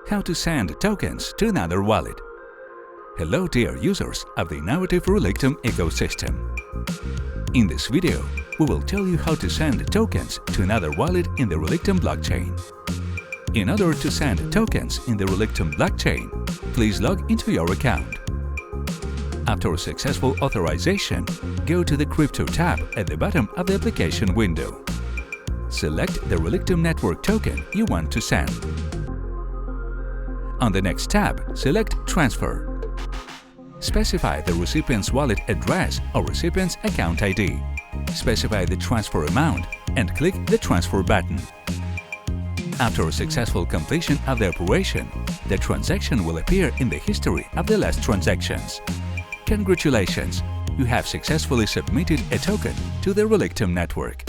How to send tokens to another wallet. Hello dear users of the innovative Relictum ecosystem. In this video, we will tell you how to send tokens to another wallet in the Relictum blockchain. In order to send tokens in the Relictum blockchain, please log into your account. After successful authorization, go to the Crypto tab at the bottom of the application window. Select the Relictum network token you want to send. On the next tab, select Transfer. Specify the recipient's wallet address or recipient's account ID. Specify the transfer amount and click the Transfer button. After successful completion of the operation, the transaction will appear in the history of the last transactions. Congratulations! You have successfully submitted a token to the Relictum network.